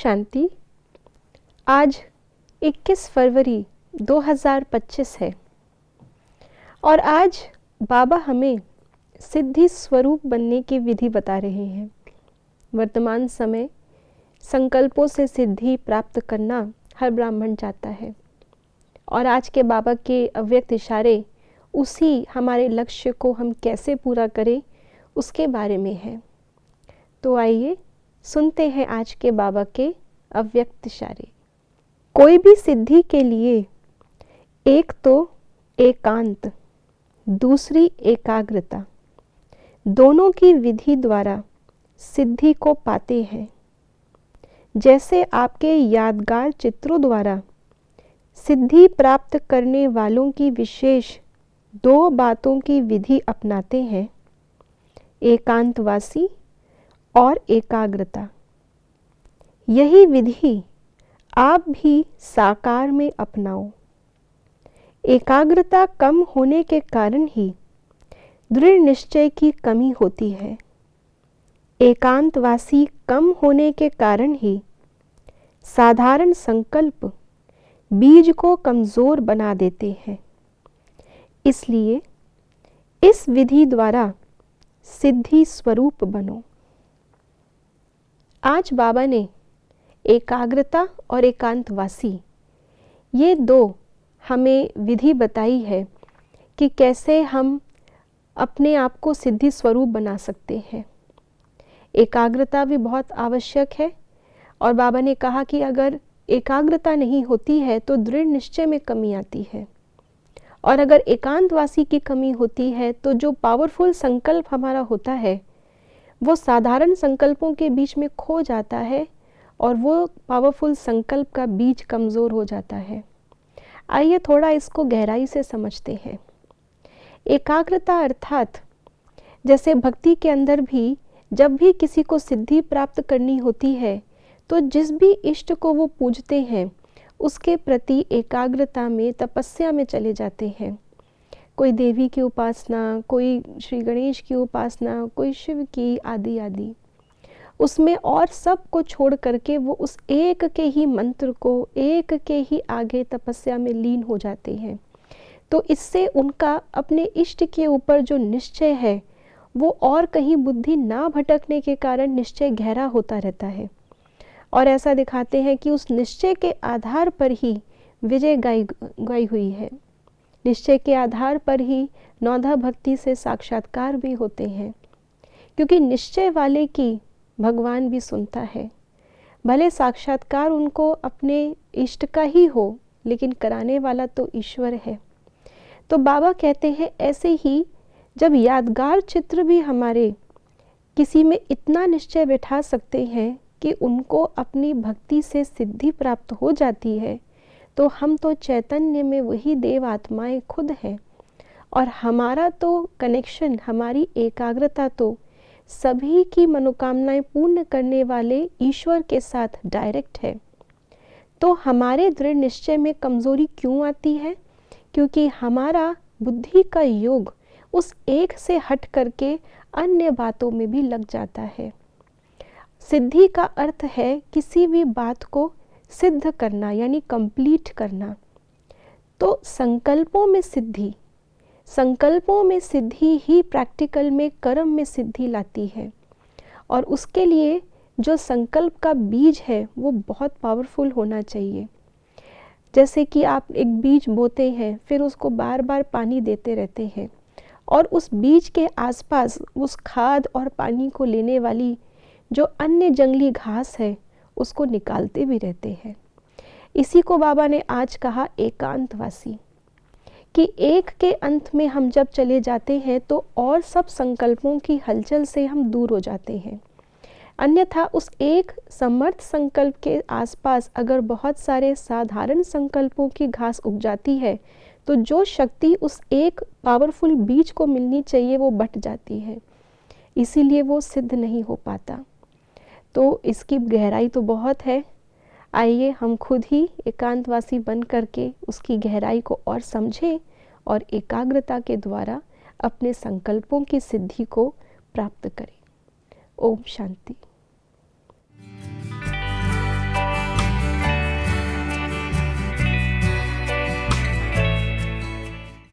शांति। आज 21 फरवरी 2025 है और आज बाबा हमें सिद्धि स्वरूप बनने की विधि बता रहे हैं। वर्तमान समय संकल्पों से सिद्धि प्राप्त करना हर ब्राह्मण चाहता है और आज के बाबा के अव्यक्त इशारे उसी हमारे लक्ष्य को हम कैसे पूरा करें उसके बारे में है। तो आइए सुनते हैं आज के बाबा के अव्यक्त इशारे। कोई भी सिद्धि के लिए एक तो एकांत, दूसरी एकाग्रता, दोनों की विधि द्वारा सिद्धि को पाते हैं। जैसे आपके यादगार चित्रों द्वारा सिद्धि प्राप्त करने वालों की विशेष दो बातों की विधि अपनाते हैं, एकांतवासी और एकाग्रता। यही विधि आप भी साकार में अपनाओ। एकाग्रता कम होने के कारण ही दृढ़ निश्चय की कमी होती है। एकांतवासी कम होने के कारण ही साधारण संकल्प बीज को कमजोर बना देते हैं। इसलिए इस विधि द्वारा सिद्धि स्वरूप बनो। आज बाबा ने एकाग्रता और एकांतवासी ये दो हमें विधि बताई है कि कैसे हम अपने आप को सिद्धि स्वरूप बना सकते हैं। एकाग्रता भी बहुत आवश्यक है और बाबा ने कहा कि अगर एकाग्रता नहीं होती है तो दृढ़ निश्चय में कमी आती है और अगर एकांतवासी की कमी होती है तो जो पावरफुल संकल्प हमारा होता है वो साधारण संकल्पों के बीच में खो जाता है और वो पावरफुल संकल्प का बीज कमज़ोर हो जाता है। आइए थोड़ा इसको गहराई से समझते हैं। एकाग्रता अर्थात जैसे भक्ति के अंदर भी जब भी किसी को सिद्धि प्राप्त करनी होती है तो जिस भी इष्ट को वो पूजते हैं उसके प्रति एकाग्रता में तपस्या में चले जाते हैं। कोई देवी की उपासना, कोई श्री गणेश की उपासना, कोई शिव की, आदि आदि। उसमें और सब को छोड़ करके वो उस एक के ही मंत्र को, एक के ही आगे तपस्या में लीन हो जाते हैं। तो इससे उनका अपने इष्ट के ऊपर जो निश्चय है वो और कहीं बुद्धि ना भटकने के कारण निश्चय गहरा होता रहता है और ऐसा दिखाते हैं कि उस निश्चय के आधार पर ही विजय गाई हुई है। निश्चय के आधार पर ही नौधा भक्ति से साक्षात्कार भी होते हैं, क्योंकि निश्चय वाले की भगवान भी सुनता है। भले साक्षात्कार उनको अपने इष्ट का ही हो लेकिन कराने वाला तो ईश्वर है। तो बाबा कहते हैं ऐसे ही जब यादगार चित्र भी हमारे किसी में इतना निश्चय बैठा सकते हैं कि उनको अपनी भक्ति से सिद्धि प्राप्त हो जाती है तो हम तो चैतन्य में वही देव आत्माएं खुद हैं और हमारा तो कनेक्शन, हमारी एकाग्रता तो सभी की मनोकामनाएं पूर्ण करने वाले ईश्वर के साथ डायरेक्ट है। तो हमारे दृढ़ निश्चय में कमजोरी क्यों आती है? क्योंकि हमारा बुद्धि का योग उस एक से हट करके अन्य बातों में भी लग जाता है। सिद्धि का अर्थ है किसी भी बात को सिद्ध करना, यानी कंप्लीट करना। तो संकल्पों में सिद्धि ही प्रैक्टिकल में कर्म में सिद्धि लाती है और उसके लिए जो संकल्प का बीज है वो बहुत पावरफुल होना चाहिए। जैसे कि आप एक बीज बोते हैं, फिर उसको बार बार पानी देते रहते हैं और उस बीज के आसपास उस खाद और पानी को लेने वाली जो अन्य जंगली घास है उसको निकालते भी रहते हैं। इसी को बाबा ने आज कहा एकांतवासी, कि एक के अंत में हम जब चले जाते हैं तो और सब संकल्पों की हलचल से हम दूर हो जाते हैं। अन्यथा उस एक समर्थ संकल्प के आसपास अगर बहुत सारे साधारण संकल्पों की घास उग जाती है तो जो शक्ति उस एक पावरफुल बीज को मिलनी चाहिए वो बट जाती है, इसीलिए वो सिद्ध नहीं हो पाता। तो इसकी गहराई तो बहुत है। आइए हम खुद ही एकांतवासी बन करके उसकी गहराई को और समझें और एकाग्रता के द्वारा अपने संकल्पों की सिद्धि को प्राप्त करें। ओम शांति।